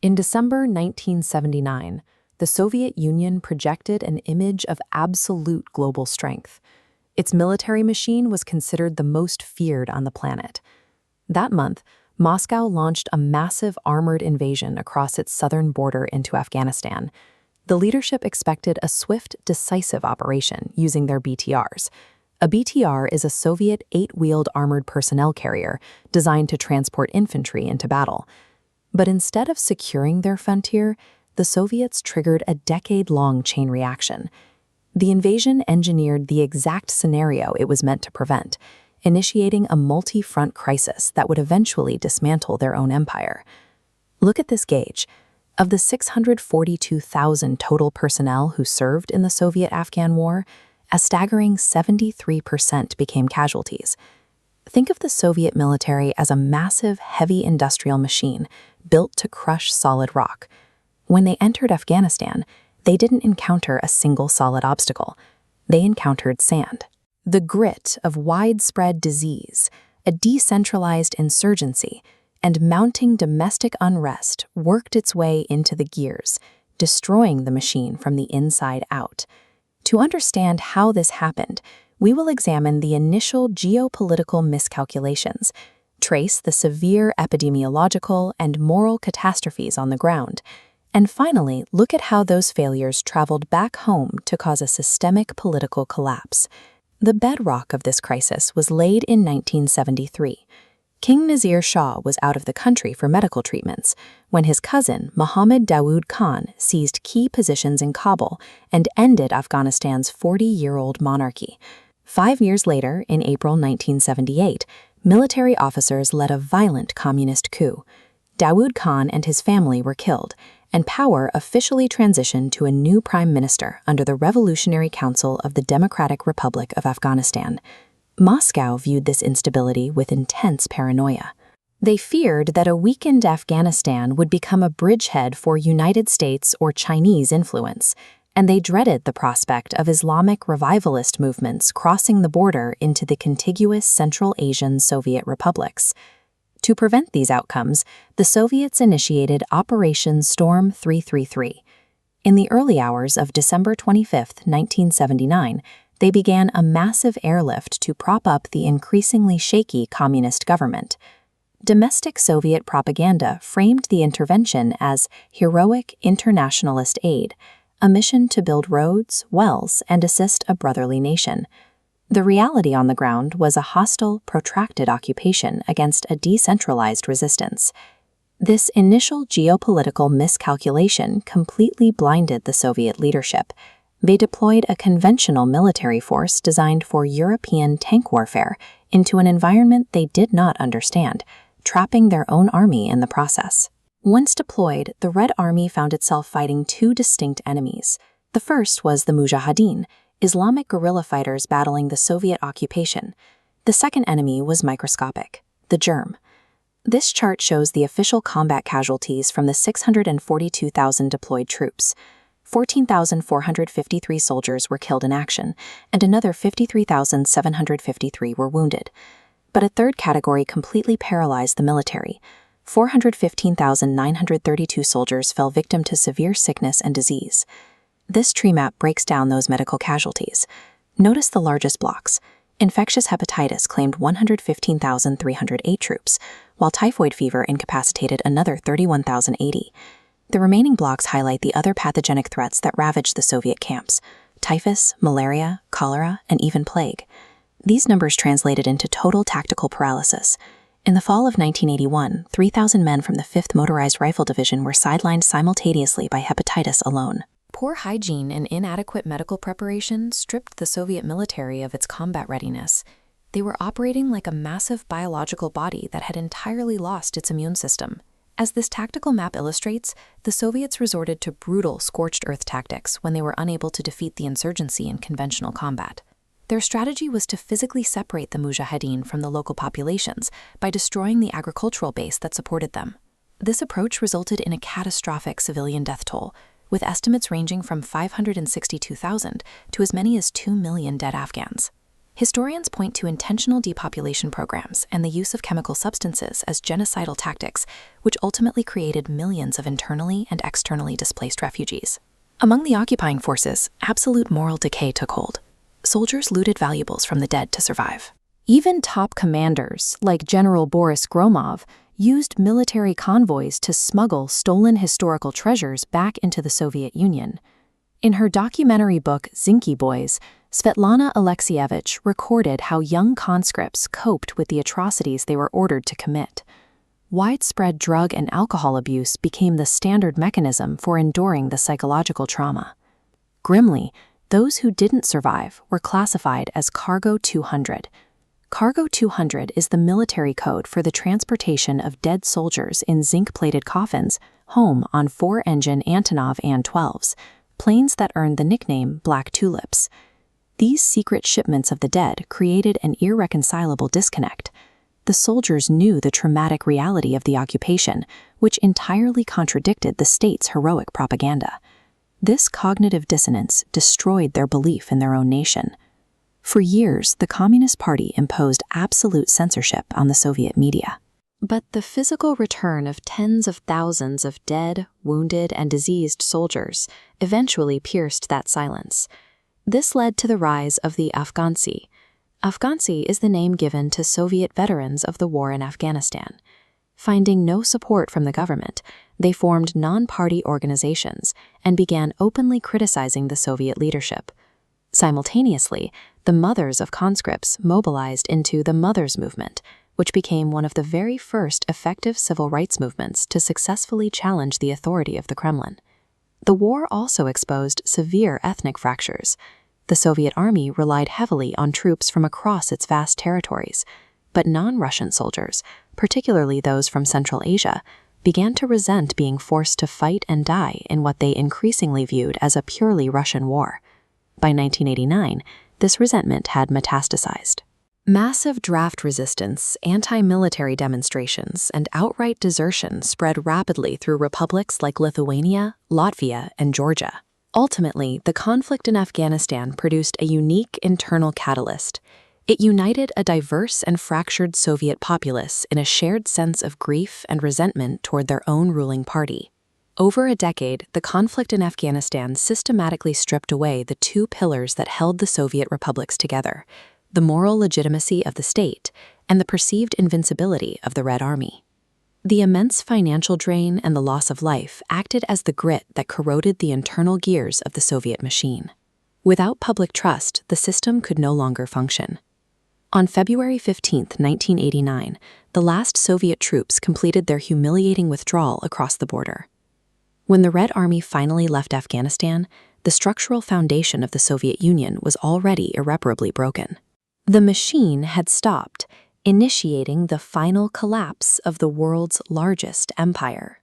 In December 1979, the Soviet Union projected an image of absolute global strength. Its military machine was considered the most feared on the planet. That month, Moscow launched a massive armored invasion across its southern border into Afghanistan. The leadership expected a swift, decisive operation using their BTRs. A BTR is a Soviet 8-wheeled armored personnel carrier designed to transport infantry into battle. But instead of securing their frontier, the Soviets triggered a decade-long chain reaction. The invasion engineered the exact scenario it was meant to prevent, initiating a multi-front crisis that would eventually dismantle their own empire. Look at this gauge. Of the 642,000 total personnel who served in the Soviet-Afghan War, a staggering 73% became casualties. Think of the Soviet military as a massive, heavy industrial machine built to crush solid rock. When they entered Afghanistan, they didn't encounter a single solid obstacle. They encountered sand. The grit of widespread disease, a decentralized insurgency, and mounting domestic unrest worked its way into the gears, destroying the machine from the inside out. To understand how this happened, we will examine the initial geopolitical miscalculations, trace the severe epidemiological and moral catastrophes on the ground, and finally look at how those failures traveled back home to cause a systemic political collapse. The bedrock of this crisis was laid in 1973. King Nazir Shah was out of the country for medical treatments when his cousin, Mohammad Dawood Khan, seized key positions in Kabul and ended Afghanistan's 40-year-old monarchy. 5 years later, in April 1978, military officers led a violent communist coup. Dawood Khan and his family were killed, and power officially transitioned to a new prime minister under the Revolutionary Council of the Democratic Republic of Afghanistan. Moscow viewed this instability with intense paranoia. They feared that a weakened Afghanistan would become a bridgehead for United States or Chinese influence, and they dreaded the prospect of Islamic revivalist movements crossing the border into the contiguous Central Asian Soviet republics. To prevent these outcomes, the Soviets initiated Operation Storm 333. In the early hours of December 25, 1979, they began a massive airlift to prop up the increasingly shaky communist government. Domestic Soviet propaganda framed the intervention as heroic internationalist aid, a mission to build roads, wells, and assist a brotherly nation. The reality on the ground was a hostile, protracted occupation against a decentralized resistance. This initial geopolitical miscalculation completely blinded the Soviet leadership. They deployed a conventional military force designed for European tank warfare into an environment they did not understand, trapping their own army in the process. Once deployed, the Red Army found itself fighting two distinct enemies. The first was the Mujahideen, Islamic guerrilla fighters battling the Soviet occupation. The second enemy was microscopic, the germ. This chart shows the official combat casualties from the 642,000 deployed troops. 14,453 soldiers were killed in action, and another 53,753 were wounded. But a third category completely paralyzed the military. 415,932 soldiers fell victim to severe sickness and disease. This tree map breaks down those medical casualties. Notice the largest blocks. Infectious hepatitis claimed 115,308 troops, while typhoid fever incapacitated another 31,080. The remaining blocks highlight the other pathogenic threats that ravaged the Soviet camps: typhus, malaria, cholera, and even plague. These numbers translated into total tactical paralysis. In the fall of 1981, 3,000 men from the 5th Motorized Rifle Division were sidelined simultaneously by hepatitis alone. Poor hygiene and inadequate medical preparation stripped the Soviet military of its combat readiness. They were operating like a massive biological body that had entirely lost its immune system. As this tactical map illustrates, the Soviets resorted to brutal scorched earth tactics when they were unable to defeat the insurgency in conventional combat. Their strategy was to physically separate the Mujahideen from the local populations by destroying the agricultural base that supported them. This approach resulted in a catastrophic civilian death toll, with estimates ranging from 562,000 to as many as 2 million dead Afghans. Historians point to intentional depopulation programs and the use of chemical substances as genocidal tactics, which ultimately created millions of internally and externally displaced refugees. Among the occupying forces, absolute moral decay took hold. Soldiers looted valuables from the dead to survive. Even top commanders, like General Boris Gromov, used military convoys to smuggle stolen historical treasures back into the Soviet Union. In her documentary book Zinky Boys, Svetlana Alexievich recorded how young conscripts coped with the atrocities they were ordered to commit. Widespread drug and alcohol abuse became the standard mechanism for enduring the psychological trauma. Grimly, those who didn't survive were classified as Cargo 200. Cargo 200 is the military code for the transportation of dead soldiers in zinc-plated coffins home on 4-engine Antonov An-12s, planes that earned the nickname Black Tulips. These secret shipments of the dead created an irreconcilable disconnect. The soldiers knew the traumatic reality of the occupation, which entirely contradicted the state's heroic propaganda. This cognitive dissonance destroyed their belief in their own nation. For years, the Communist Party imposed absolute censorship on the Soviet media. But the physical return of tens of thousands of dead, wounded, and diseased soldiers eventually pierced that silence. This led to the rise of the Afghansy. Afghansy is the name given to Soviet veterans of the war in Afghanistan. Finding no support from the government, they formed non-party organizations and began openly criticizing the Soviet leadership. Simultaneously, the mothers of conscripts mobilized into the Mothers Movement, which became one of the very first effective civil rights movements to successfully challenge the authority of the Kremlin. The war also exposed severe ethnic fractures. The Soviet army relied heavily on troops from across its vast territories, but non-Russian soldiers, particularly those from Central Asia, began to resent being forced to fight and die in what they increasingly viewed as a purely Russian war. By 1989, this resentment had metastasized. Massive draft resistance, anti-military demonstrations, and outright desertion spread rapidly through republics like Lithuania, Latvia, and Georgia. Ultimately, the conflict in Afghanistan produced a unique internal catalyst. It united a diverse and fractured Soviet populace in a shared sense of grief and resentment toward their own ruling party. Over a decade, the conflict in Afghanistan systematically stripped away the two pillars that held the Soviet republics together: the moral legitimacy of the state and the perceived invincibility of the Red Army. The immense financial drain and the loss of life acted as the grit that corroded the internal gears of the Soviet machine. Without public trust, the system could no longer function. On February 15, 1989, the last Soviet troops completed their humiliating withdrawal across the border. When the Red Army finally left Afghanistan, the structural foundation of the Soviet Union was already irreparably broken. The machine had stopped, initiating the final collapse of the world's largest empire.